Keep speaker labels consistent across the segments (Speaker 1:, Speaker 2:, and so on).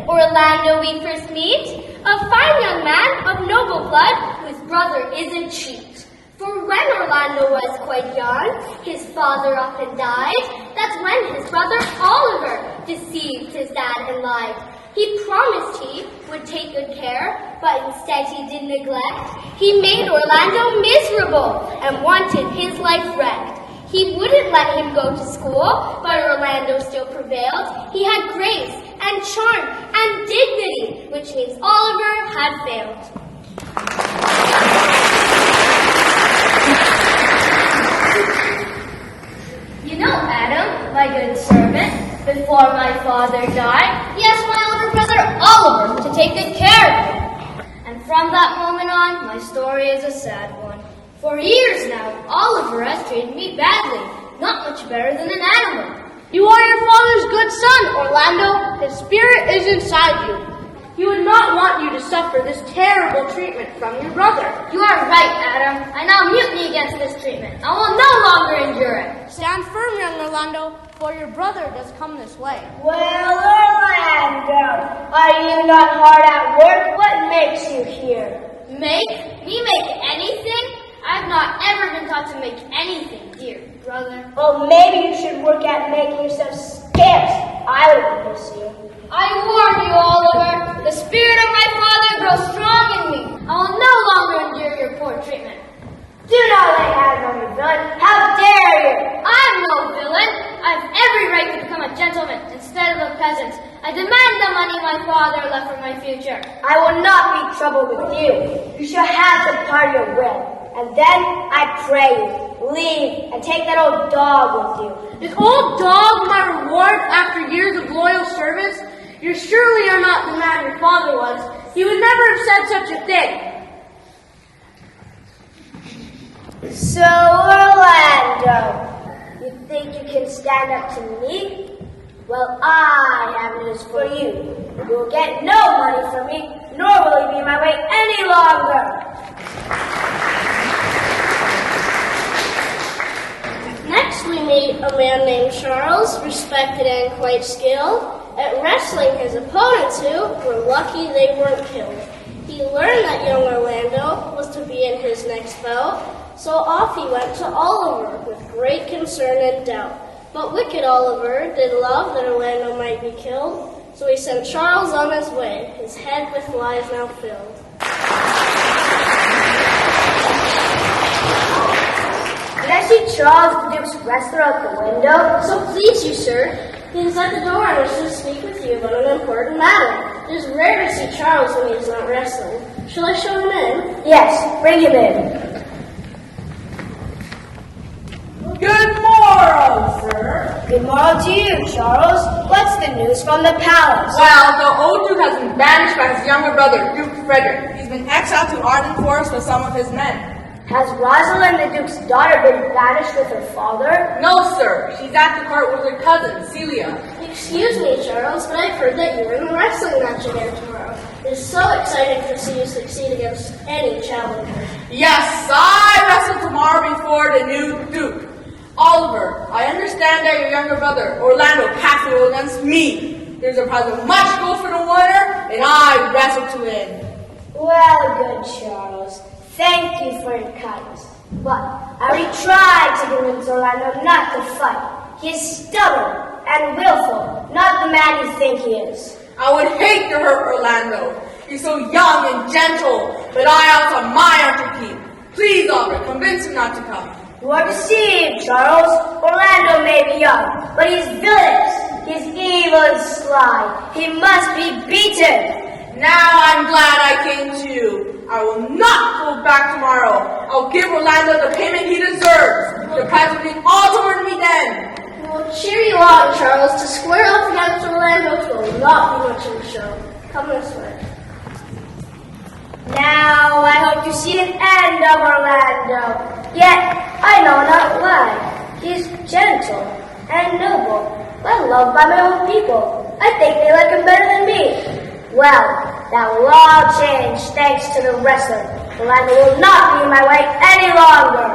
Speaker 1: Orlando we first meet, a fine young man of noble blood, whose brother is a cheat. For when Orlando was quite young, his father often died. That's when his brother Oliver deceived his dad and lied. He promised he would take good care, but instead he did neglect. He made Orlando miserable and wanted his life wrecked. He wouldn't let him go to school, but Orlando still prevailed. He had grace and charm and dignity, which means Oliver had failed. You know, Adam, my good servant, before my father died, he asked my older brother Oliver to take good care of him. And from that moment on, my story is a sad one. For years now, Oliver has treated me badly, not much better than an animal. You are your father's good son, Orlando. His spirit is inside you. He would not want you to suffer this terrible treatment from your brother. You are right, Adam. I now mutiny against this treatment. I will no longer endure it. Stand firm, young Orlando, for your brother does come this way.
Speaker 2: Well, Orlando, are you not hard at work? What makes you here?
Speaker 1: Make? Me make anything? I've not ever been taught to make anything, dear brother.
Speaker 2: Well, maybe you should work at making yourself scarce. I would miss you.
Speaker 1: I warn you, Oliver. The spirit of my father grows strong in me. I will no longer endure your poor treatment.
Speaker 2: Do not lay hands on me, villain. How dare you?
Speaker 1: I'm no villain. I have every right to become a gentleman instead of a peasant. I demand the money my father left for my future.
Speaker 2: I will not be troubled with you. You shall have the part of your will. And then, I pray you, leave and take that old dog with you.
Speaker 3: Is old dog my reward after years of loyal service? You surely are not the man your father was. He would never have said such a thing.
Speaker 2: So, Orlando, you think you can stand up to me? Well, I have news for you. You will get no money from me, nor will you be in my way any longer.
Speaker 1: Next we meet a man named Charles, respected and quite skilled at wrestling his opponents who were lucky they weren't killed. He learned that young Orlando was to be in his next bout, so off he went to Oliver with great concern and doubt. But wicked Oliver did love that Orlando might be killed, so he sent Charles on his way, his head with lies now filled.
Speaker 2: Did I see Charles the Duke's wrestler out the window?
Speaker 1: So please you, sir, he is at the door and wishes to speak with you about an important matter. It is rare to see Charles when he is not wrestling. Shall I show him in?
Speaker 2: Yes, bring him in.
Speaker 4: Good morrow, sir.
Speaker 2: Good morrow to you, Charles. What's the news from the palace?
Speaker 4: Well, the old Duke has been banished by his younger brother, Duke Frederick. He's been exiled to Arden Forest with some of his men.
Speaker 2: Has Rosalind, the Duke's daughter, been banished with her father?
Speaker 4: No, sir. She's at the court with her cousin, Celia.
Speaker 1: Excuse me, Charles, but I've heard that you're in a wrestling match again tomorrow. It is so exciting to see you succeed against any challenger.
Speaker 4: Yes, I wrestle tomorrow before the new Duke. Oliver, I understand that your younger brother, Orlando, cast it against me. There's a prize of much gold for the winner, and I wrestle to win.
Speaker 2: Well, good Charles. Thank you for your kindness. But I already tried to convince Orlando not to fight. He is stubborn and willful, not the man you think he is.
Speaker 4: I would hate to hurt Orlando. He's so young and gentle, but I also my honor to keep. Please, Oliver, convince him not to come.
Speaker 2: You are deceived, Charles. Orlando may be young, but he's villainous. He's evil and sly. He must be beaten.
Speaker 4: Now I'm glad I came to you. I will not go back tomorrow. I'll I'll give Orlando the payment he deserves. The prize will be all toward me then.
Speaker 2: We'll cheer you on, Charles. To square off against Orlando will not be much of a show. Come this way. Now, I hope you see an end of Orlando. Yet, I know not why. He is gentle and noble, well loved by my own people. I think they like him better than me. Well, that will all change thanks to the wrestler. Orlando will not be in my way any longer.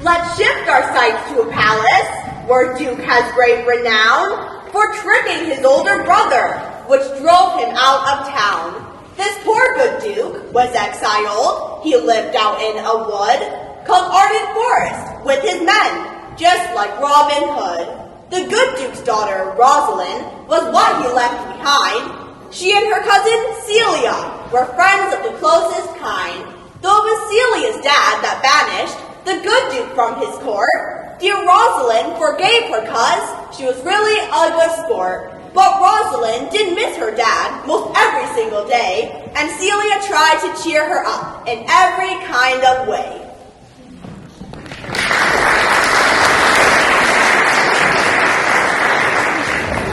Speaker 5: Let's shift our sights to a palace, where Duke has great renown for tricking his older brother, which drove him out of town. This poor good Duke was exiled. He lived out in a wood called Arden Forest with his men, just like Robin Hood. The good Duke's daughter, Rosalind, was what he left behind. She and her cousin, Celia, were friends of the closest kind. Though it was Celia's dad that banished the good Duke from his court, dear Rosalind forgave her cuz she was really a good sport. But Rosalind did miss her dad most every single day, and Celia tried to cheer her up in every kind of way.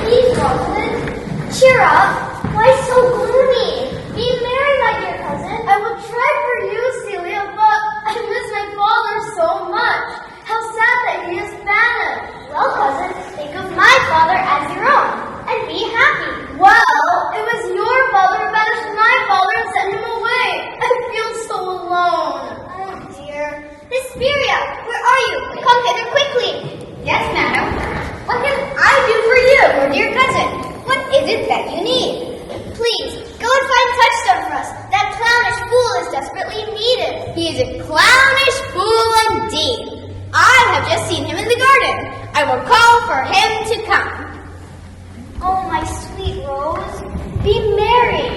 Speaker 1: Please, Rosalind, cheer up. Why so gloomy? Be merry, my dear cousin. I will try for you, Celia, but I miss my father so much. How sad that he is banished. Well, cousin, think of my father as your own, and be happy. Well, it was your father who banished my father and sent him away. I feel so alone. Oh, dear. Hesperia, where are you? Come hither quickly. Yes, madam. What can I do for you, your dear cousin? What is it that you need? Please, go and find Touchstone for us. That clownish fool is desperately needed. He is a clownish fool indeed. I have just seen him in the garden. I will call for him to come. Oh, my sweet Rose, be merry.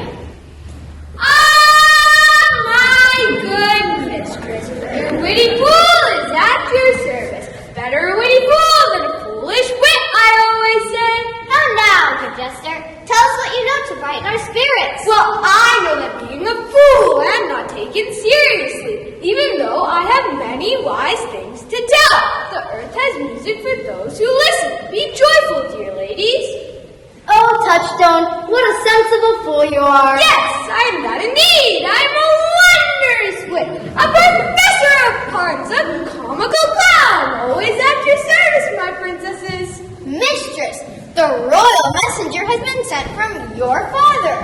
Speaker 1: Ah, my good mistress, your witty fool is at your service. Better a witty fool than a foolish wit, I always say. How now, good jester? Tell us what you know to brighten our spirits. Well, I know that being a fool I'm not taken seriously, even though I have many wise things to tell. The earth has music for those who listen. Be joyful, dear ladies. Oh, Touchstone, what a sensible fool you are. Yes, I'm that indeed. I'm a wondrous wit, a professor of puns, a comical clown, always at your service, my princesses. Mistress, the royal messenger has been sent from your father.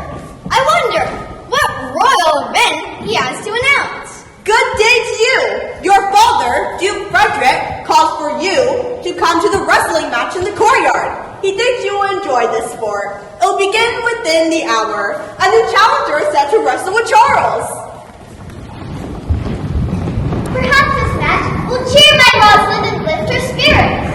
Speaker 1: I wonder what royal event he has to announce.
Speaker 5: Good day to you! Your father, Duke Frederick, calls for you to come to the wrestling match in the courtyard. He thinks you will enjoy this sport. It'll begin within the hour. A new challenger is set to wrestle with Charles.
Speaker 1: Perhaps this match will cheer my Rosalind and lift her spirits.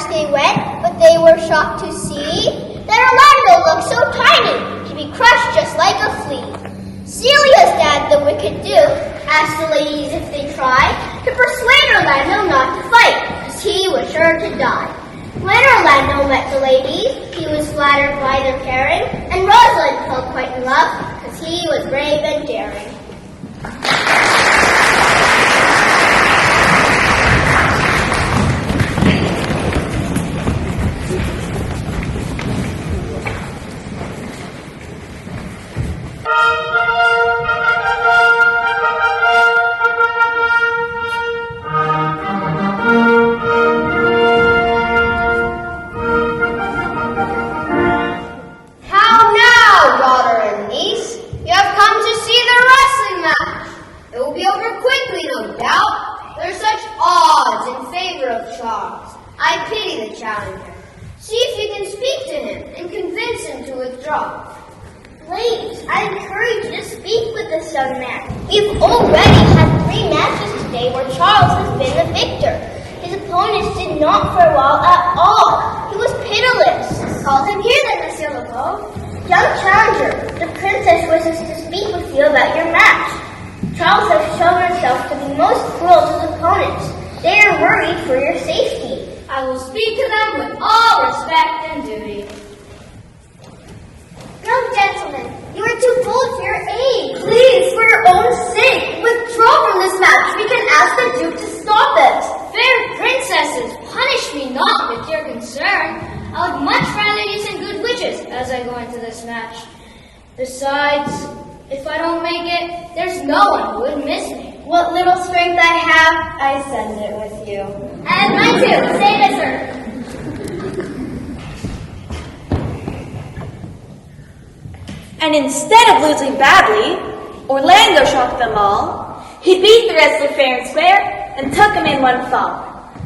Speaker 1: They went, but they were shocked to see that Orlando looked so tiny, to be crushed just like a flea. Celia's dad, the wicked Duke, asked the ladies if they tried to persuade Orlando not to fight, because he was sure to die. When Orlando met the ladies, he was flattered by their caring, and Rosalind fell quite in love, because he was brave and daring. How now, daughter and niece? You have come to see the wrestling.
Speaker 2: of Charles. I pity the challenger. See if you can speak to him and convince him to withdraw.
Speaker 1: Please, I encourage you to speak with this young man. We've already had 3 matches today where Charles has been the victor. His opponents did not fare well at all. He was pitiless. Call him here then, Monsieur Lebeau. Young challenger, the princess wishes to speak with you about your match. Charles has shown himself to be most cruel to his opponents. They are worried for your safety.
Speaker 2: I will speak to them with all respect and duty.
Speaker 1: Young gentlemen, you are too bold for your age.
Speaker 2: Please, for your own sake, withdraw from this match. We can ask the Duke to stop it.
Speaker 1: Fair princesses, punish me not with your concern. I would much rather use some good witches as I go into this match. Besides, if I don't make it, there's no one who would miss me.
Speaker 2: What little strength I have, I send it with you.
Speaker 1: And mine too. Say this, sir.
Speaker 6: And instead of losing badly, Orlando shocked them all. He beat the wrestler fair and square and took him in one fall.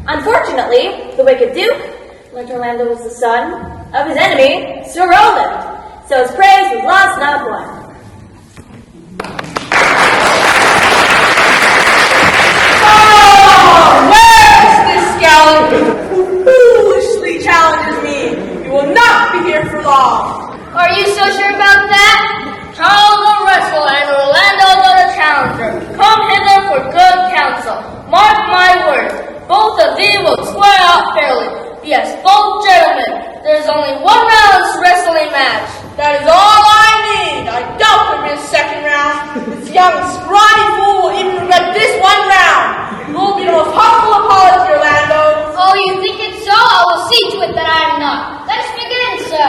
Speaker 6: Unfortunately, the wicked Duke learned Orlando was the son of his enemy, Sir Roland, so his praise was lost, not won.
Speaker 4: Who foolishly challenges me. You will not be here for long.
Speaker 1: Are you so sure about that? Charles the wrestler and Orlando the challenger. Come hither for good counsel. Mark my words. Both of thee will square out fairly. Yes, both gentlemen. There's only one round wrestling match.
Speaker 4: That is all I need. I doubt there'll be a second round. This young scrawny fool will even regret this one round. You will be the most humble apology, Orlando.
Speaker 1: Oh, you think it so? I will see to it that I am not. Let's begin, sir.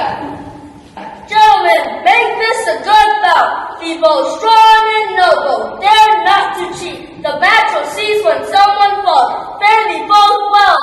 Speaker 1: Gentlemen, make this a good bout. Be both strong and noble. Dare not to cheat. The match will cease when someone falls. Fare thee both well.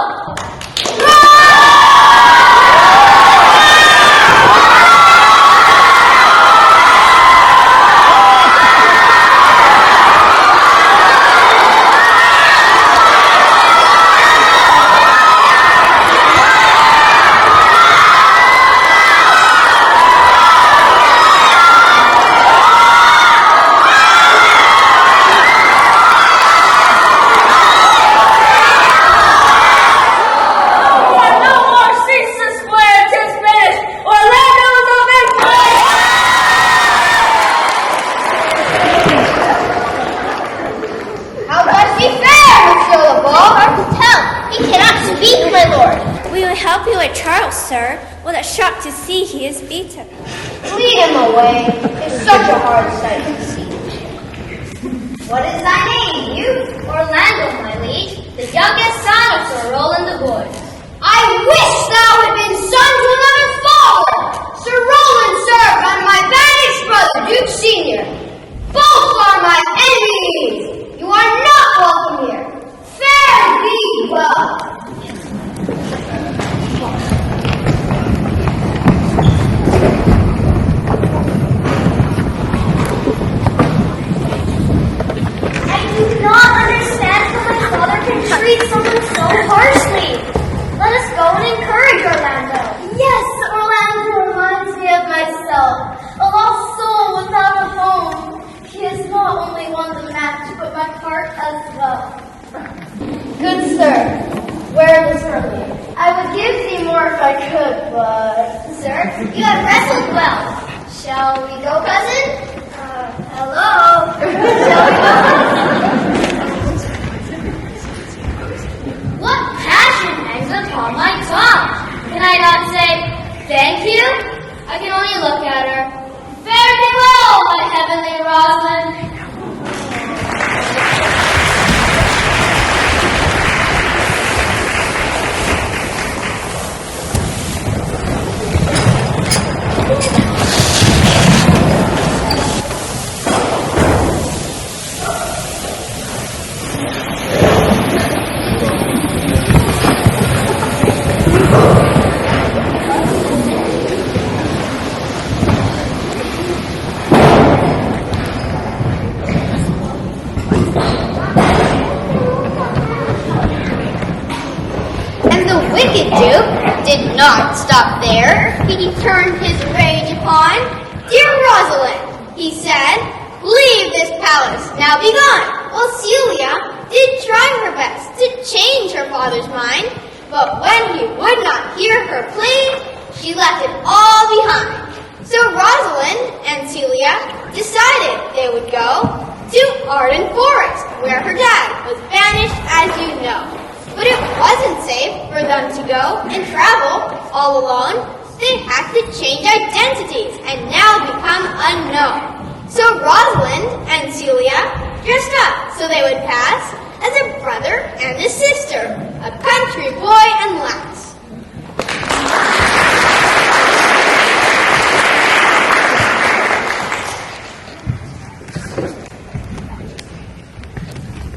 Speaker 7: Sir, what a shock to see he is beaten.
Speaker 2: Lead him away. It's such a hard sight to see. What is thy name, youth?
Speaker 1: Orlando, my liege, the youngest son of Sir Roland the Boy.
Speaker 2: I wish thou had been son to another father. Sir Roland served under my banished brother, Duke Senior. Both are my enemies. You are not welcome here. Fare thee well.
Speaker 1: Treat someone so harshly. Let us go and encourage Orlando.
Speaker 2: Yes, Orlando reminds me of myself, a lost soul without a home. He has not only won the match, but my heart as well. Good sir, where is Orlando? I would give thee more if I could, but...
Speaker 1: Sir, you have wrestled well. Shall we go, cousin?
Speaker 2: Hello?
Speaker 1: Shall we go? What passion hangs upon my tongue? Can I not say thank you? I can only look at her. Fare thee well, my heavenly Rosalind. The wicked Duke did not stop there. He turned his rage upon dear Rosalind. He said, "Leave this palace, now be gone." Well, Celia did try her best to change her father's mind, but when he would not hear her plea, she left it all behind. So Rosalind and Celia decided they would go to Arden Forest, where her dad was banished, as you know. But it wasn't safe for them to go and travel all alone. They had to change identities and now become unknown. So Rosalind and Celia dressed up so they would pass as a brother and a sister, a country boy and lass.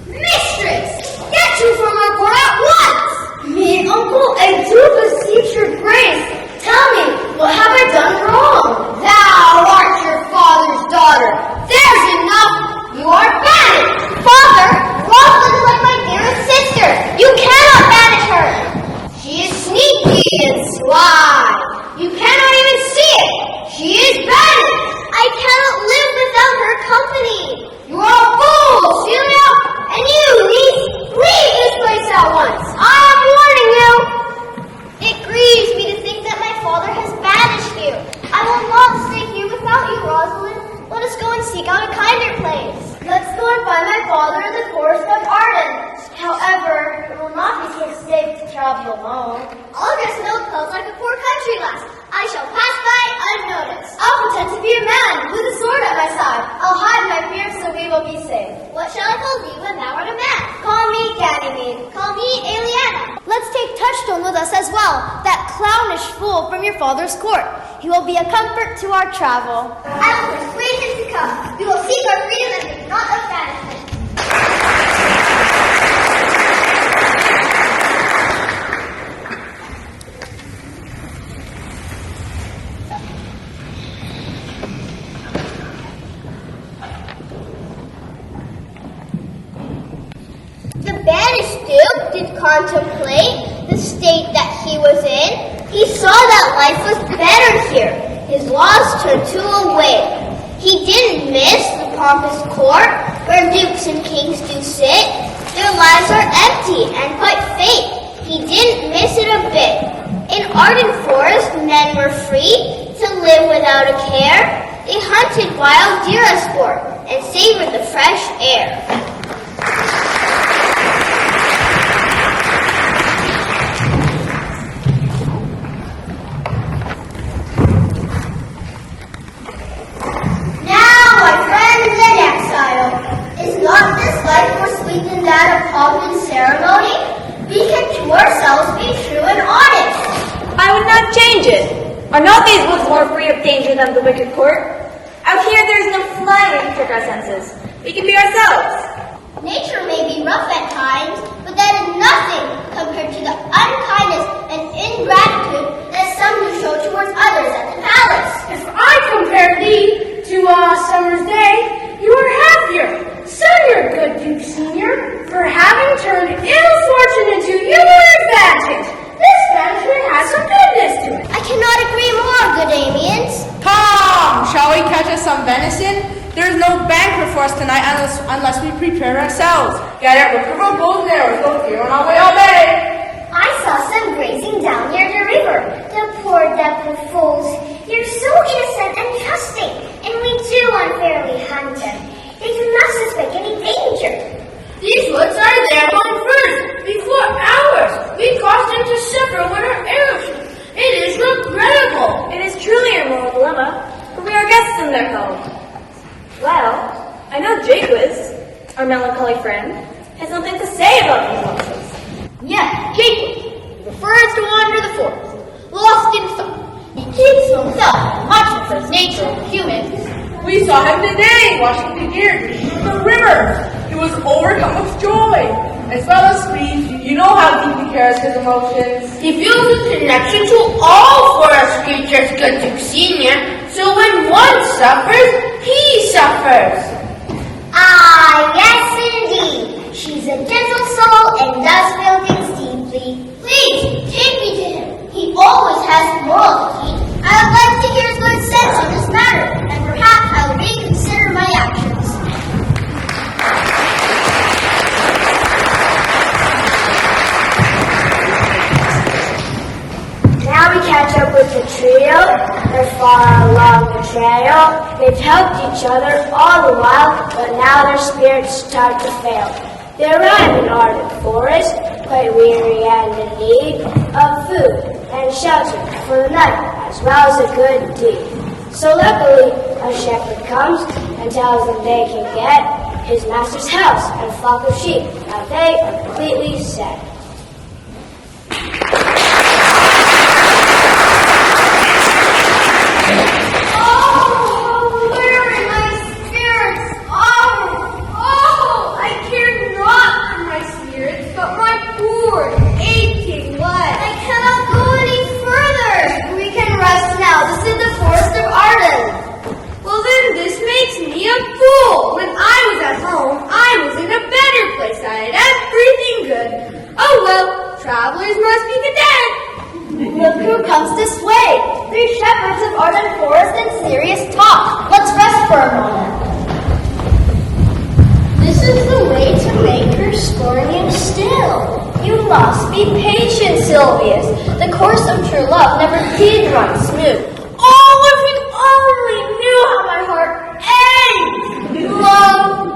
Speaker 1: Mistress, get you from our court at once! Me, uncle, I do beseech your grace. Tell me, what have I done wrong? Thou art your father's daughter. There's enough. You are banished. Father, Rosalind is like my dearest sister. You cannot banish her. She is sneaky and sly. You cannot even see it. She is banished. I cannot live without her company. You are a fool, Celia. And you, niece, leave this place at once. I am warning you. It grieves me to think that my father has banished you. I will not stay here without you, Rosalind. Let us go and seek out a kinder place. Let's go and find my father in the forest of Arden. However, it will not be so safe to travel alone. I'll dress in old clothes like a poor country lass. I shall pass by unnoticed. I'll pretend to be a man with a sword at my side. I'll hide my fear so we will be safe. What shall I call thee when thou art a man? Call me Ganymede. Call me Aliana. Let's take Touchstone with us as well, that clownish fool from your father's court. He will be a comfort to our travel. I will persuade him to come. We will seek our freedom and think not of banishment. The banished Duke did contemplate the state that he was in. He saw that life was better here. His laws turned to a wave. He didn't miss the pompous court where dukes and kings do sit. Their lives are empty and quite fake. He didn't miss it a bit. In Arden Forest, men were free to live without a care. They hunted wild deer as sport and savored the fresh air. Not this life more sweet than that of pomp and ceremony? We can to ourselves be true and honest.
Speaker 6: I would not change it. Are not these woods more free of danger than the wicked court? Out here there is no fly where to trick our senses. We can be ourselves.
Speaker 1: Nature may be rough at times, but that is nothing compared to the unkindness and ingratitude that some do show towards others at the palace.
Speaker 3: If I compare thee to a summer's day, you are happier. So you're good, Duke Senior, for having turned ill fortune into your advantage. This banishment has some goodness to it.
Speaker 1: I cannot agree more, good Amiens.
Speaker 4: Come, shall we catch us some venison? There's no banquet for us tonight unless we prepare ourselves. Gather up a couple of bows and arrows, go here on our way all day.
Speaker 1: I saw some grazing down near the river. The poor devil fools. You're so innocent and trusting, and we do unfairly hunt them. They do not suspect any danger.
Speaker 3: These woods are there on first, before ours. We caused them to suffer with our arrows. It is regrettable.
Speaker 6: It is truly a moral dilemma, for we are guests in their home. Well, I know Jaques, our melancholy friend, has something to say about these losses.
Speaker 1: Yes, Jacob prefers to wander the forest, lost in thought. He keeps to himself much of his nature of humans.
Speaker 4: We saw him today, washing the deer in the river. He was overcome with joy, as well as grief. You know how deep he cares his emotions.
Speaker 3: He feels a connection to all forest creatures, good Duke Senior, so when one suffers, he suffers.
Speaker 1: Ah, yes indeed. She's a gentle soul and does feel things deeply. Please, royalty, I would like to hear good sense on this matter, and perhaps I will reconsider my actions.
Speaker 2: Now we catch up with the trio. They're far along the trail. They've helped each other all the while, but now their spirits start to fail. They arrive in Arden Forest, quite weary and in need of food and shelter for the night, as well as a good deed. So luckily, a shepherd comes and tells them they can get his master's house and flock of sheep. Now they are completely set.
Speaker 3: Travelers must be content.
Speaker 1: Look who comes this way. 3 shepherds of Arden Forest in serious talk. Let's rest for a moment. This is the way to make her scorn you still. You must be patient, Sylvius. The course of true love never did run smooth. Oh, if you only knew how my heart aches! Love!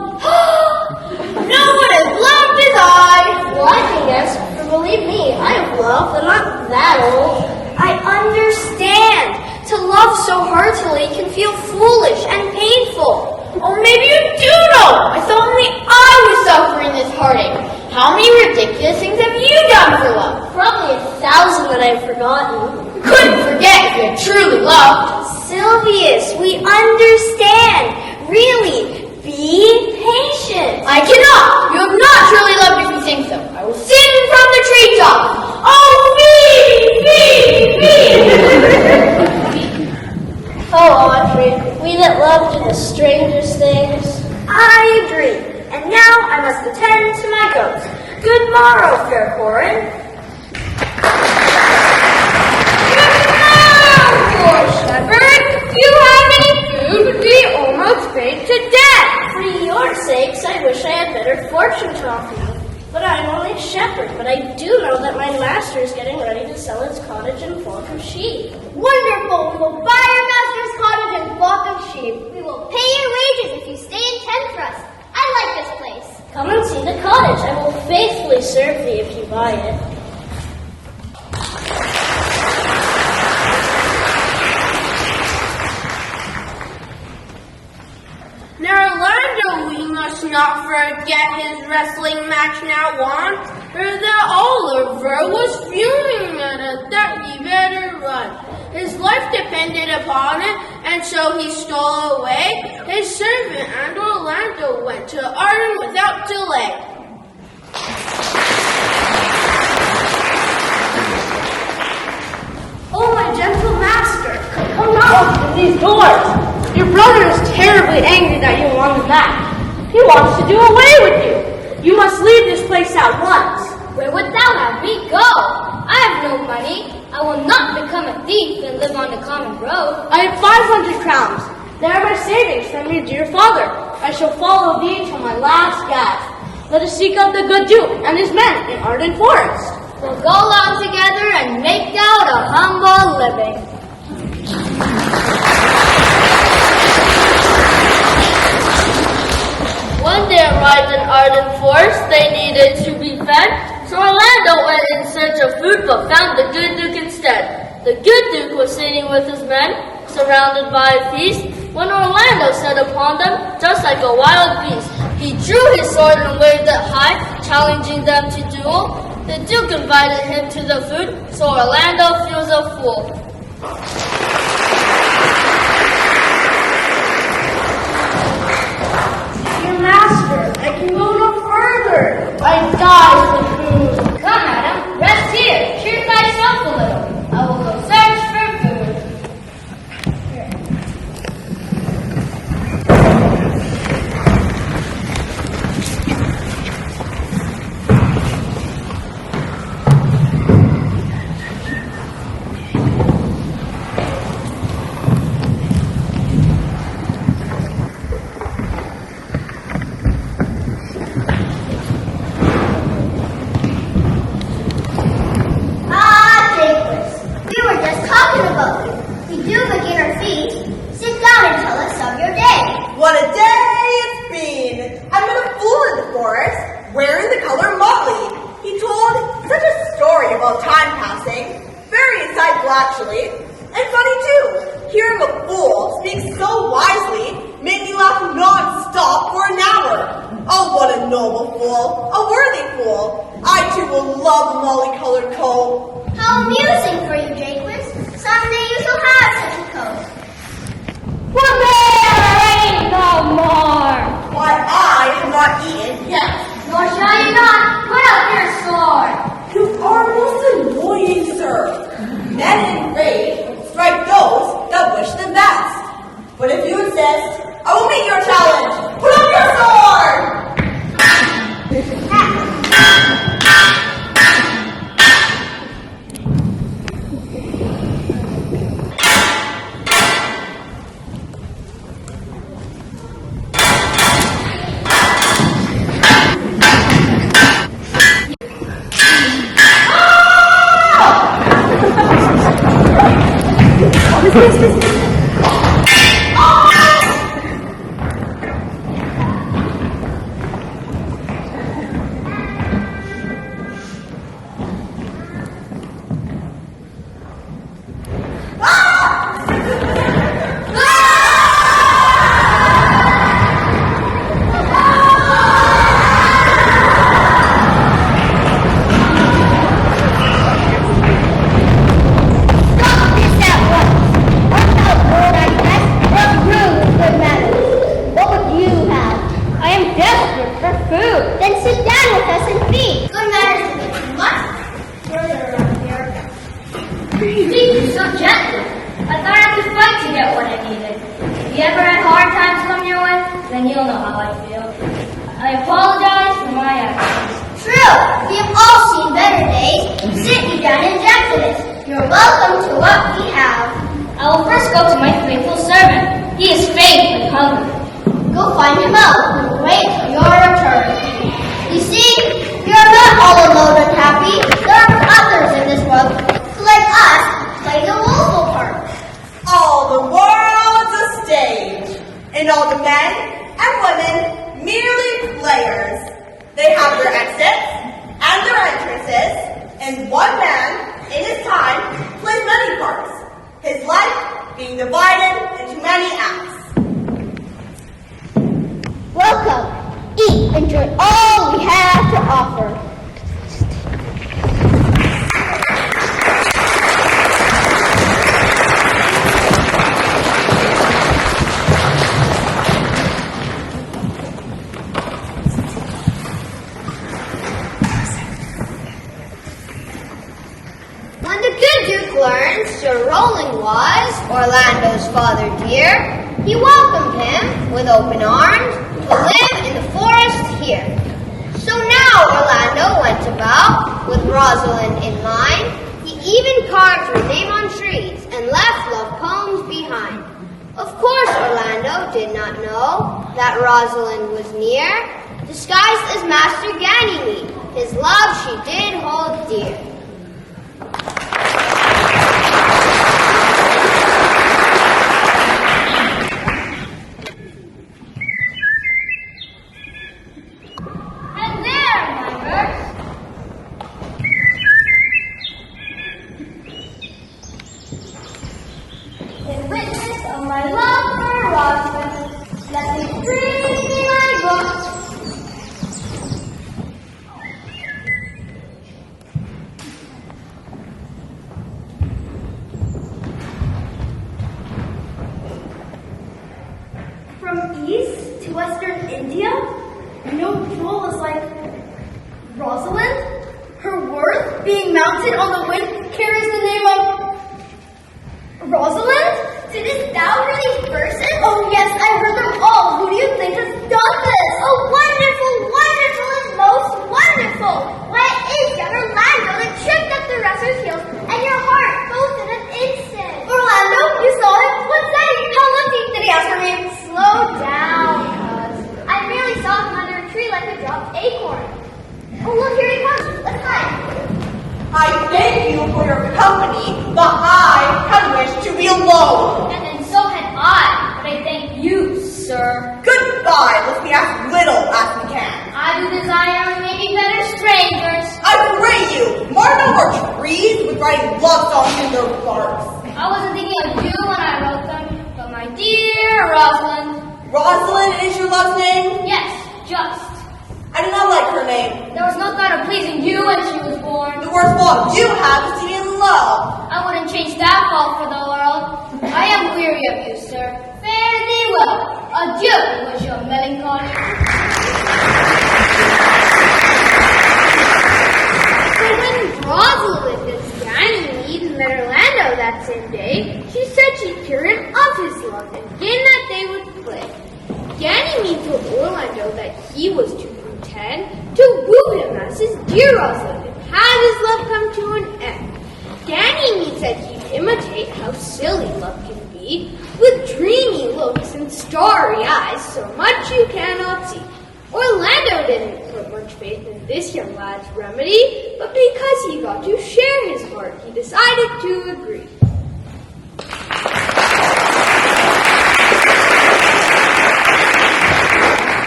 Speaker 1: No one has loved as I! Well, I can guess. Believe me, I have loved, but not that old. I understand. To love so heartily can feel foolish and painful. Or maybe you do know. I thought only I was suffering this heartache. How many ridiculous things have you done for love? Probably 1,000 that I've forgotten. Couldn't forget if you had truly loved. Sylvius, we understand. Really, be patient. I cannot. You have not truly loved if you think so. I will sing from the treetop. Oh, Oh, Audrey, we that loved in the strangest things. I agree. And now I must attend to my goats. Good morrow, fair Corin. Poor shepherd, you have any food would be almost baked to death. For your sakes, I wish I had better fortune to offer you. But I'm only a shepherd, but I do know that my master is getting ready to sell his cottage and flock of sheep. Wonderful! We will buy your master's cottage and flock of sheep. We will pay your wages if you stay in tent for us. I like this place. Come and see the cottage. I will faithfully serve thee if you buy it.
Speaker 3: Now, Orlando, we must not forget his wrestling match now on, for that Oliver was fuming at it that he better run. His life depended upon it, and so he stole away. His servant and Orlando went to Arden without delay.
Speaker 2: Oh, my gentle master, come not open these doors. Your brother is terribly angry that you won the match. He wants to do away with you. You must leave this place at once.
Speaker 1: Where would thou have me go? I have no money. I will not become a thief and live on the common road.
Speaker 2: I have 500 crowns. They are my savings from your dear father. I shall follow thee till my last gasp. Let us seek out the good Duke and his men in Arden Forest.
Speaker 1: We'll go along together and make out a humble living.
Speaker 8: When they arrived in Arden Forest, they needed to be fed, so Orlando went in search of food but found the good Duke instead. The good Duke was sitting with his men, surrounded by a feast, when Orlando set upon them just like a wild beast. He drew his sword and waved it high, challenging them to duel. The Duke invited him to the food, so Orlando feels a fool.
Speaker 2: Master, I can go no further. I die for food.
Speaker 1: Come, Adam, rest here. Cheer thyself a little. I will go search for food.
Speaker 5: passing, very insightful actually, and funny too. Hearing a fool speak so wisely made me laugh non-stop for an hour. Oh, what a noble fool, a worthy fool. I too will love a molly-colored coat.
Speaker 1: How amusing for you, Jaquez. Someday you shall have such a coat.
Speaker 7: Well, there ain't no more.
Speaker 5: Why, I have not eaten yet.
Speaker 1: Nor shall you not. Put up your sword.
Speaker 5: You are most annoying, sir. Men in rage strike those that wish them best. But if you insist, I will meet your challenge. Put up your sword!
Speaker 1: Then sit down with us and feed. Good manners to get too much further around here. You speak so gently. I thought I could fight to get what I needed. If you ever had hard times come your way, then you'll know how I feel. I apologize for my actions. True. We have all seen better days. Sit you down in gentleness. You're welcome to what we have. I will first go to my faithful servant. He is faint with hunger. Go find him out and wait for your return. You see, we are not all alone and happy. There are others in this world who, like us, play the woeful part.
Speaker 5: All the world's a stage, and all the men and women merely players. They have their exits and their entrances, and one man, in his time, plays many parts, his life being divided into many acts.
Speaker 1: Welcome. Eat and drink all we have to offer. When the good Duke learned Sir Roland was Orlando's father dear, he welcomed him with open arms to live in the forest here. So now Orlando went about with Rosalind in mind. He even carved her name on trees and left love poems behind. Of course Orlando did not know that Rosalind was near. Disguised as Master Ganymede, his love she did hold dear. And there, my verse. In witness of my love for Rosalind, let me breathe in my book. From east to western India, no jewel was like Rosalind. Her worth, being mounted on the wind, carries the name of Rosalind. Didst thou read these verses? Oh yes, I heard them all. Who do you think has done this? Oh, wonderful, wonderful, and most wonderful. Why, it is young Orlando that tripped up the wrestler's heels, and your heart goes in an instant. Orlando, you saw him? What said he? How looked he? Did he ask for me? Slow down, cuz. I merely saw him under a tree like a dropped acorn. Oh, look, here he comes. Let's hide.
Speaker 5: I thank you for your company, but I had wished to be alone.
Speaker 1: And then so had I, but I thank you, sir.
Speaker 5: Goodbye, let's be as little as we can.
Speaker 1: I do desire we may be better strangers.
Speaker 5: I pray you, mar no more trees with writing love songs in their barks.
Speaker 1: I wasn't thinking of you when I wrote them, but my dear Rosalind.
Speaker 5: Rosalind is your love name?
Speaker 1: Yes, just.
Speaker 5: I do not like her name.
Speaker 1: There was no thought of pleasing you when she was born.
Speaker 5: The worst fault you have is to be in love.
Speaker 1: I wouldn't change that fault for the world. I am weary of you, sir. Fare thee well. Adieu, was your melancholy. So when Rosalind and Ganymede met Orlando that same day, she said she'd cure him of his love, and again that they would play. Ganymede told Orlando that he was to pretend to woo him as his dear Rosalind and have his love come to an end. Ganymede said he'd imitate how silly love can be, with dreamy looks and starry eyes, so much you cannot see. Orlando didn't put much faith in this young lad's remedy, but because he got to share his heart, he decided to agree.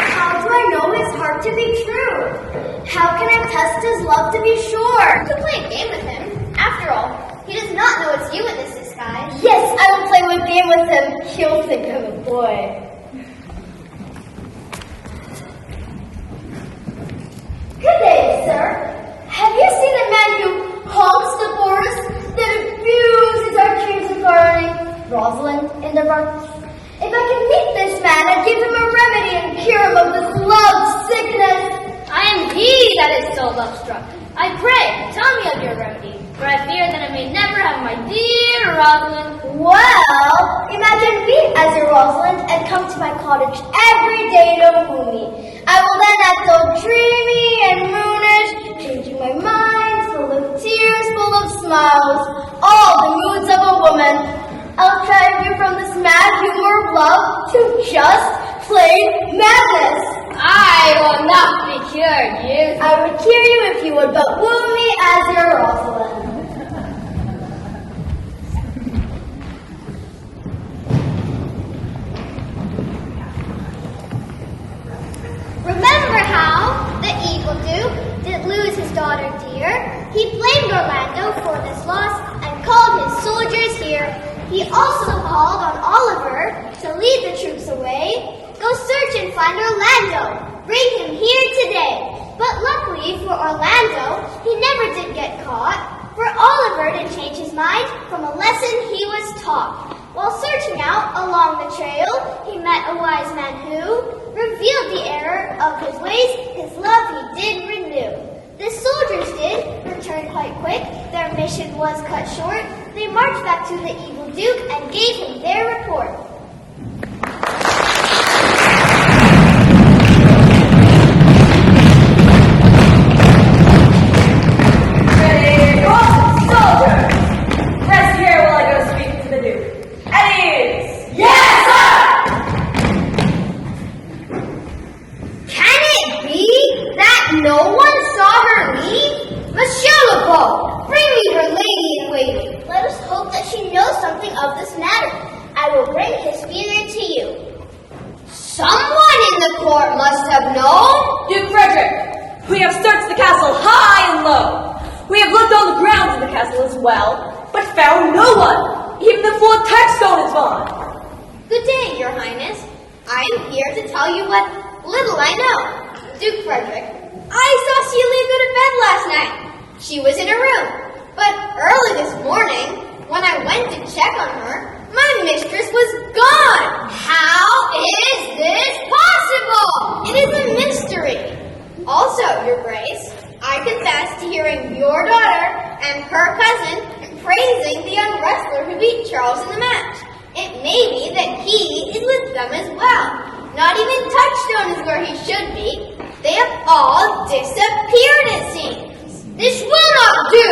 Speaker 2: How do I know his heart to be true? How can I test his love to be sure?
Speaker 1: To play a game with him. After all, he does not know it's you in this disguise.
Speaker 2: Yes, I will play a game with him. He'll think I'm a boy. Good day, sir. Have you seen a man who haunts the forest, that abuses our trees of gardening? Rosalind in the bark. If I could meet this man, I'd give him a remedy and cure him of this love sickness.
Speaker 1: I am he that is so love-struck. I pray, tell me of your remedy, for I fear that I may never have my dear Rosalind.
Speaker 2: Well, imagine me as your Rosalind and come to my cottage every day to woo me. I will then act so dreamy and moonish, changing my mind, full of tears, full of smiles, all the moods of a woman. I'll drive you from this mad humor of love to just plain madness.
Speaker 1: I will not be cured, you.
Speaker 2: I would cure you if you would but woo me as your Rosalind.
Speaker 1: Remember how the evil Duke did lose his daughter dear? He blamed Orlando for this loss and called his soldiers here. He also called on Oliver to lead the troops away. Go search and find Orlando. Bring him here today. But luckily for Orlando, he never did get caught, for Oliver did change his mind from a lesson he was taught. While searching out along the trail, he met a wise man who revealed the error of his ways, his love he did renew. The soldiers did return quite quick, their mission was cut short. They marched back to the evil Duke and gave him their report.
Speaker 6: Ready, go! Soldiers! Rest here while I go speak to the Duke. At ease! Yes, sir!
Speaker 2: Can it be that no one saw her leave? Monsieur Lebeau, bring me her lady in waiting.
Speaker 1: Let us hope that she knows something of this matter. I will bring his spirit to you.
Speaker 2: Someone in the court must have known.
Speaker 6: Duke Frederick, we have searched the castle high and low. We have looked on the grounds of the castle as well, but found no one. Even the full touchstone is gone.
Speaker 1: Good day, your highness. I am here to tell you what little I know. Duke Frederick, I saw Celia go to bed last night. She was in her room. But early this morning, when I went to check on her, my mistress was gone. How is this possible? It is a mystery. Also, your grace, I confess to hearing your daughter and her cousin praising the young wrestler who beat Charles in the match. It may be that he is with them as well. Not even Touchstone is where he should be. They have all disappeared, it seems. This will not do!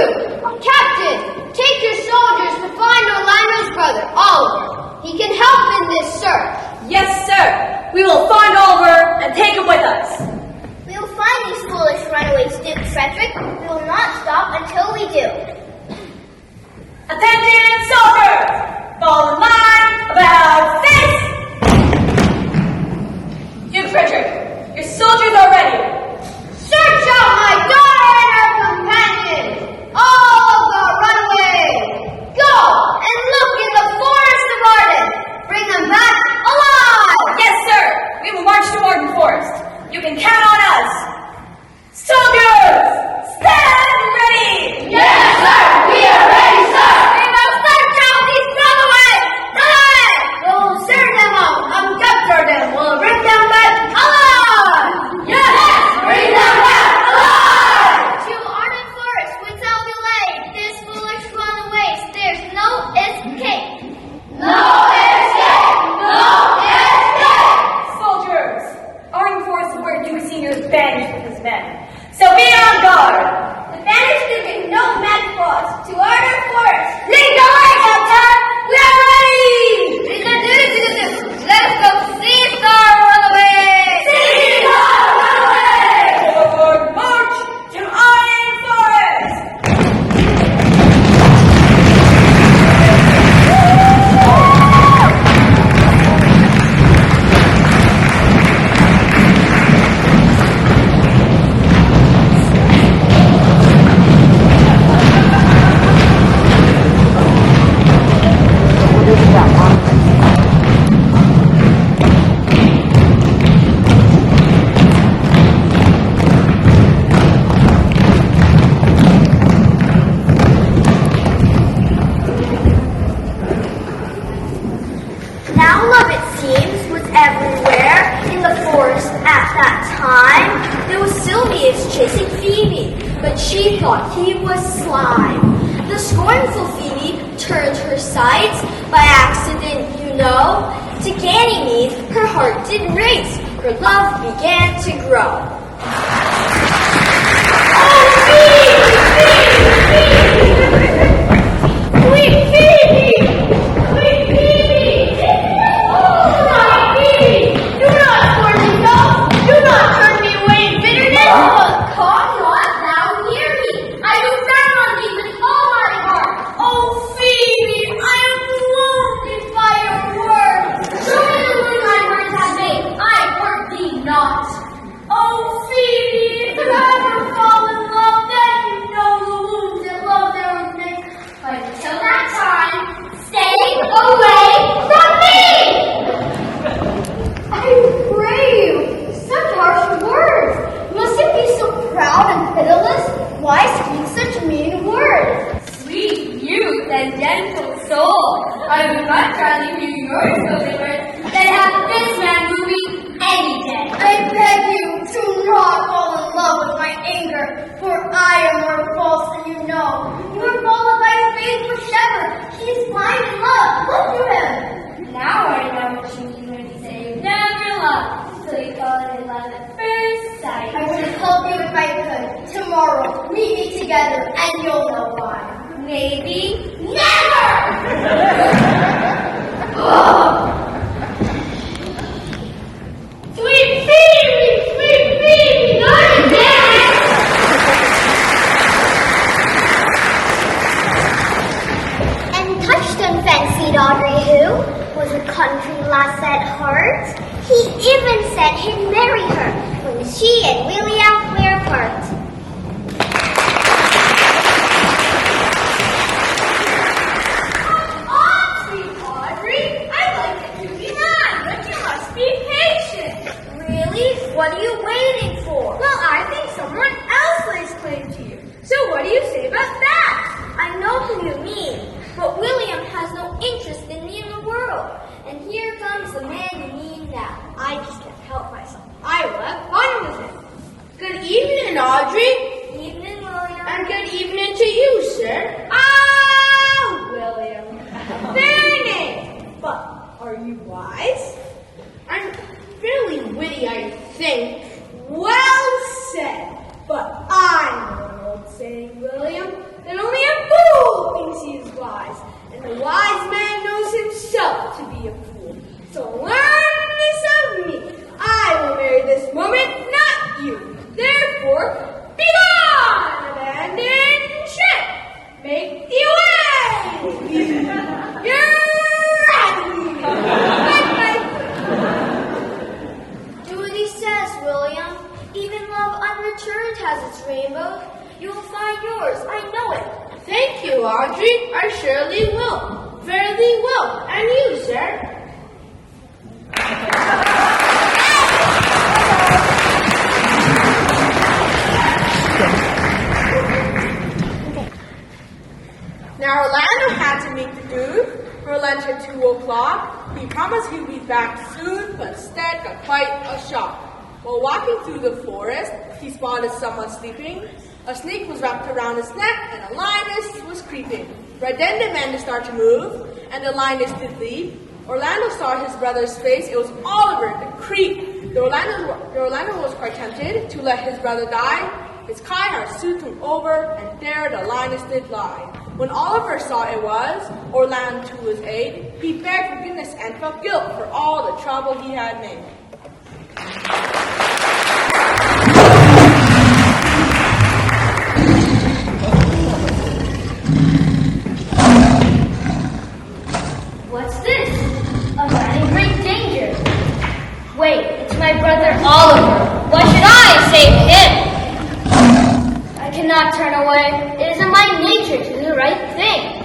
Speaker 1: Captain, take your soldiers to find Orlando's brother, Oliver. He can help in this search.
Speaker 6: Yes, sir. We will find Oliver and take him with us.
Speaker 1: We will find these foolish runaways, Duke Frederick. We will not stop until we do.
Speaker 6: Attention, soldiers! Fall in line, about face! Duke Frederick, your soldiers are ready.
Speaker 1: Search out my daughter and her companion. All of the but she thought he was slime. The scornful Phoebe turned her sides by accident, you know. To Ganymede her heart did race, her love began to grow. Oh, Phoebe! Sweet Phoebe! Sweet Phoebe! Oh, my Phoebe! Do not scorn me so! Do not turn me away in bitterness! But come not thou near me! I do frown on thee with all my heart! Oh, Phoebe! I am wounded by your words! Show me the wound my words have made! I hurt thee not! Oh, Phoebe! If you ever fall in love, then you know the wounds that love there would make. But until that time, stay away from me! I pray you, such harsh words. Must it be so proud and pitiless? Why speak such mean words? Sweet youth and gentle soul, I would much rather hear yours delivered than have this man moving any day. I beg you to not fall in love with my anger, for I am more false than you know. You are followed by a faithful shepherd. He is blind in love. Look to him. Now I know what you mean when you say you never loved, so you call it love at first sight. I would help you if I could. Tomorrow, meet me together, and you'll know why. Maybe never! Sweet Phoebe, not again! And touched and fancied Audrey, who was a country lass at heart. He even said he'd marry her when she and William were apart. Sweet Audrey, I'd like it to be mine, but you must be patient. Really? What are you waiting for? Well, I think someone else lays claim to you. So what do you say about that? I know who you mean, but William has no interest in me in the world. And here comes the man you mean now. I just can't help myself. I will have fun with him.
Speaker 3: Good evening, Audrey.
Speaker 1: Evening, William.
Speaker 3: And good evening to you, sir. Ah, William. Very name. But are you wise? I'm fairly witty, I think. Well said. But I know an old saying, William, that only a fool thinks he is wise, and the wise man knows himself to be a fool. So learn this of me. I will marry this woman, not you. Therefore, be gone, abandon ship. Make the way. You're
Speaker 1: Do what he says, William. Even love unreturned has its rainbows. You will find yours, I know it.
Speaker 3: Thank you, Audrey. I surely will. Verily will. And you, sir?
Speaker 4: Now Orlando had to meet the Duke for lunch at 2 o'clock. He promised he'd be back soon, but instead got quite a shock. While walking through the forest, he spotted someone sleeping. A snake was wrapped around his neck, and a lioness was creeping. Right then the man started to move, and the lioness did leave. Orlando saw his brother's face. It was Oliver, the creep. The Orlando was quite tempted to let his brother die. His kind heart soon took over, and there the lioness did lie. When Oliver saw it was Orlando to his aid, he begged forgiveness and felt guilt for all the trouble he had made.
Speaker 1: What's this? A man in great danger. Wait, it's my brother Oliver. Why should I save him? I cannot turn away. It isn't my nature to do the right thing.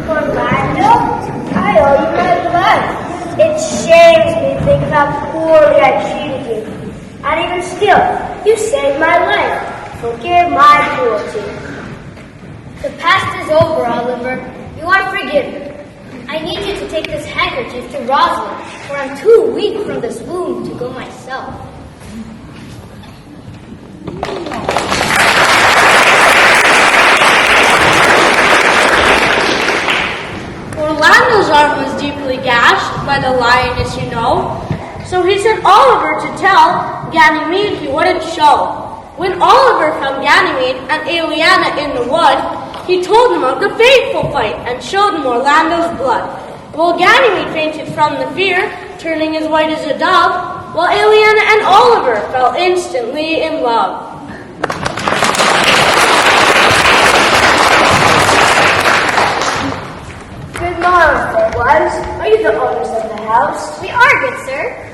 Speaker 2: Orlando, I owe you my blood. It shames me to think how poorly I treated you. And even still, you saved my life. Forgive my cruelty.
Speaker 1: The past is over, Oliver. You are forgiven. I need you to take this handkerchief to Rosalind, for I'm too weak from this wound to go myself.
Speaker 8: Orlando's arm was deeply gashed by the lioness, you know. So he sent Oliver to tell Ganymede he wouldn't show. When Oliver found Ganymede and Eliana in the wood, he told them of the fateful fight and showed them Orlando's blood. Well, Ganymede fainted from the fear, turning as white as a dove, while Eliana and Oliver fell instantly in love.
Speaker 2: Good morning, fair ones. Are you the owners of the house?
Speaker 1: We are, good sir.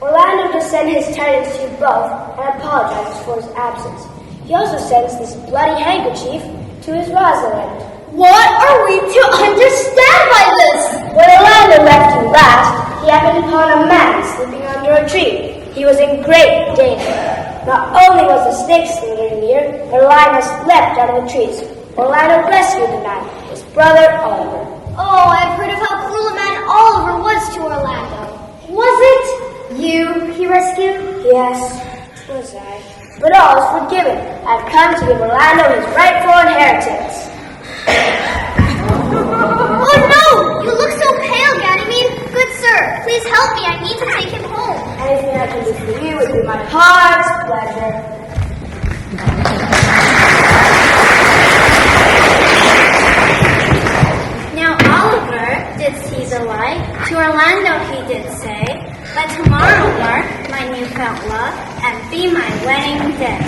Speaker 2: Orlando just sent his tidings to you both and apologizes for his absence. He also sends this bloody handkerchief to his Rosalind.
Speaker 1: What are we to understand by this?
Speaker 2: When Orlando left you last, he happened upon a man sleeping under a tree. He was in great danger. Not only was the snake slithering near, but a lioness leapt out of the trees. Orlando rescued the man, his brother Oliver.
Speaker 1: Oh, I've heard of how cruel a man Oliver was to Orlando. Was it you he rescued?
Speaker 2: Yes, it was I. But all is forgiven. I've come to give Orlando his rightful inheritance.
Speaker 1: Oh no! You look so pale, Ganymede. Good sir, please help me. I need to take him home.
Speaker 2: Anything I can do for you would be my heart's pleasure.
Speaker 1: Now Oliver did see the light. To Orlando he did say, let tomorrow mark my newfound love and be my wedding day.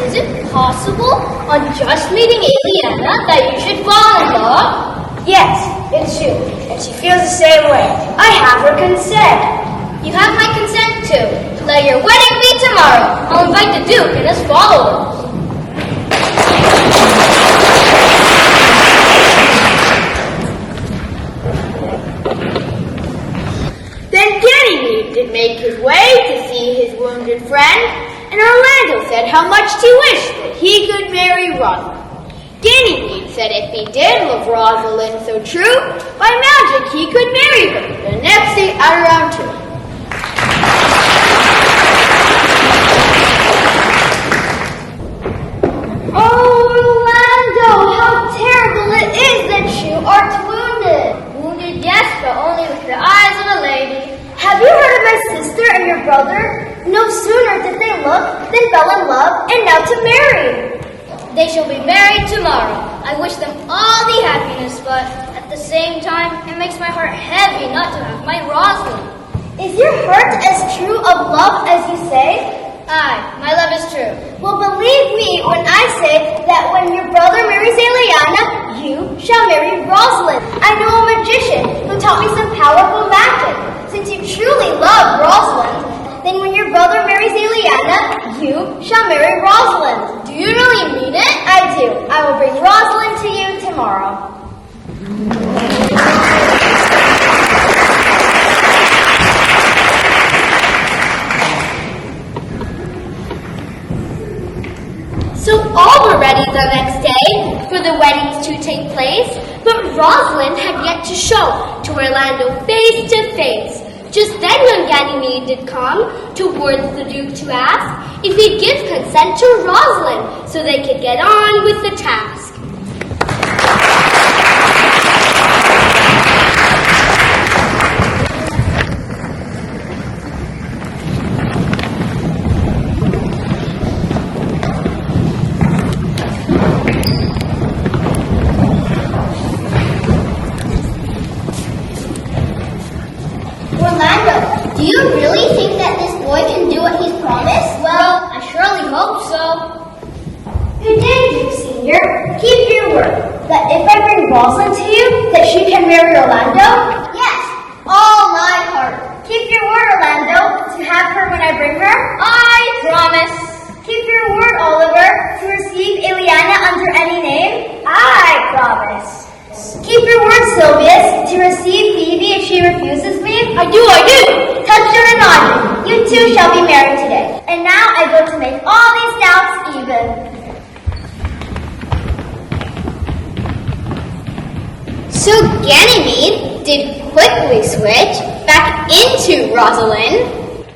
Speaker 1: Is it possible, on just meeting Eliana, that you should fall in love?
Speaker 2: Yes, it's true, and she feels the same way. I have her consent.
Speaker 1: You have my consent too. Let your wedding be tomorrow. I'll invite the Duke and his followers.
Speaker 2: Then Ganymede did make his way to see his wounded friend, and Orlando said how much he wished that he could marry Rosalind. Ganymede said if he did love Rosalind so true, by magic he could marry her the next day at around 2.
Speaker 1: Oh, Orlando, how terrible it is that you are wounded. Wounded, yes, but only with the eyes of a lady. Have you heard of my sister and your brother? No sooner did they look than fell in love, and now to marry. They shall be married tomorrow. I wish them all the happiness, but at the same time, it makes my heart heavy not to have my Rosalind. Is your heart as true of love as you say? Aye, my love is true. Well, believe me when I say that when your brother marries Eliana, you shall marry Rosalind. I know a magician who taught me some powerful magic. Since you truly love Rosalind, then when your brother marries Eliana, you shall marry Rosalind. Do you really mean it? I do. I will bring Rosalind to you tomorrow. So all were ready the next day for the weddings to take place, but Rosalind had yet to show to Orlando face to face. Just then when Ganymede did come towards the Duke to ask if he'd give consent to Rosalind so they could get on with the task. Orlando, do you really think that this boy can do what he's promised? Well, I surely hope so.
Speaker 2: Good day, Duke Senior. Keep your word that if I bring Rosalind to you, that she can marry Orlando?
Speaker 1: Yes, all my heart.
Speaker 2: Keep your word, Orlando, to have her when I bring her?
Speaker 1: I promise.
Speaker 2: Keep your word, Oliver, to receive Eliana under any name? I promise. Keep your word, Sylvius, to receive Phoebe if she refuses me?
Speaker 1: I do.
Speaker 2: Touch her and nod. You two shall be married today.
Speaker 1: and now I go to make all these doubts even. So Ganymede did quickly switch back into Rosalind,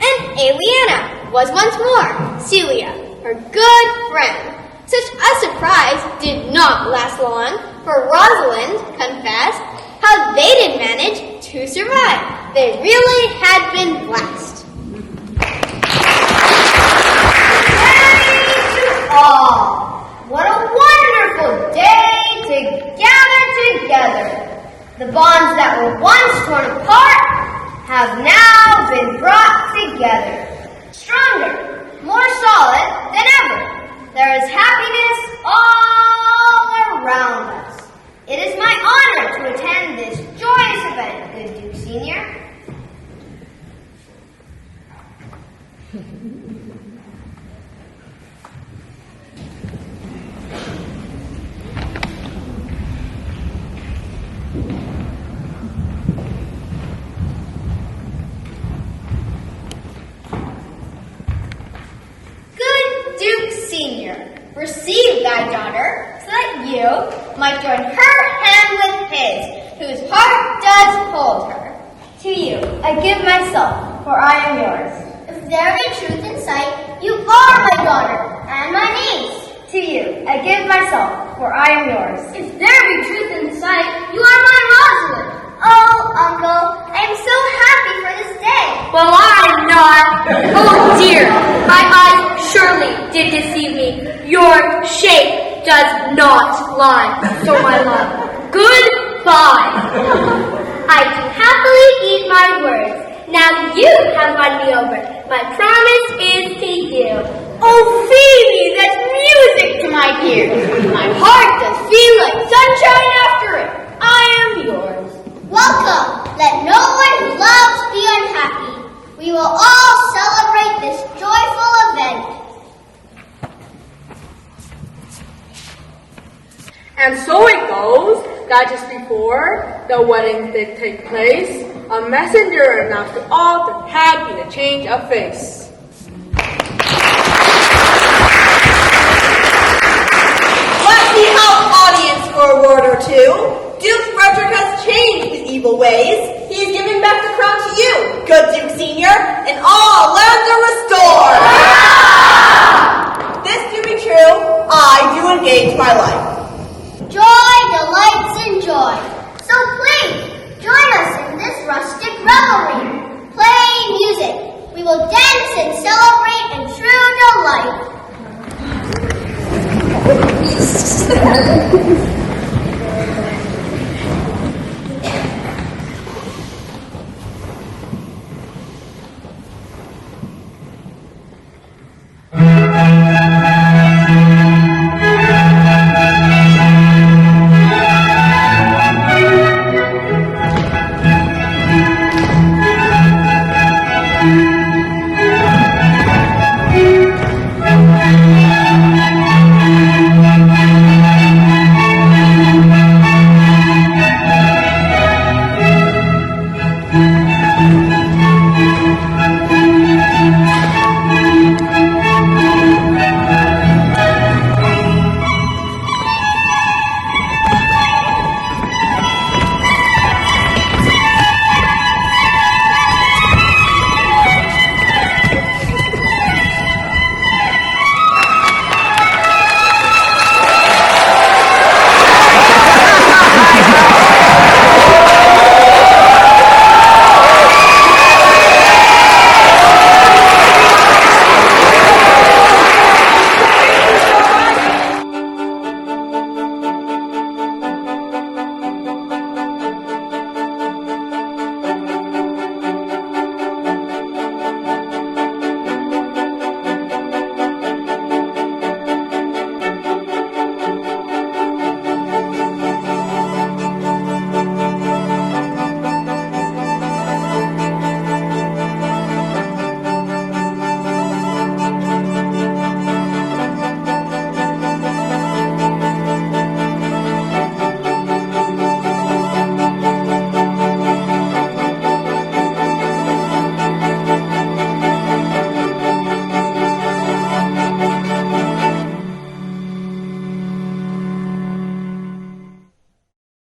Speaker 1: and Aliena was once more Celia, her good friend. Such a surprise did not last long, for Rosalind confessed how they did manage to survive. They really had been blessed. Hey to all! What a wonderful day to gather together. The bonds that were once torn apart have now been brought together. Stronger, more solid than ever. There is happiness all around us. It is my honor to attend this joyous event, good Duke Senior. Good Duke Senior, receive thy daughter, so that you might join her hand with his, whose heart does hold her. To you I give myself, for I am yours. If there be truth in sight, you are my daughter, and my niece. To you I give myself, for I am yours. If there be truth in sight, you are my Rosalind. Oh, Uncle, I am so happy for this day.
Speaker 8: Well, I'm not. Oh dear, my eyes surely did deceive me. Your shape does not lie. So my love, goodbye. I can happily eat my words. Now you have won me over. My promise is to you. Oh, Phoebe, that's music to my ears. My heart does feel like sunshine after it. I am yours.
Speaker 1: Welcome. Let no one who loves be unhappy. We will all celebrate this joyful event.
Speaker 4: And so it goes that just before the wedding did take place, a messenger announced to all there had been a change of face.
Speaker 5: Let me have audience for a word or two. Duke Frederick has changed his evil ways. He is giving back the crown to you, good Duke Senior, and all lands are restored. This to be true, I do engage my life.
Speaker 1: Joy delights in joy. So please, join us in this rustic revelry. Play music. We will dance and celebrate in true delight.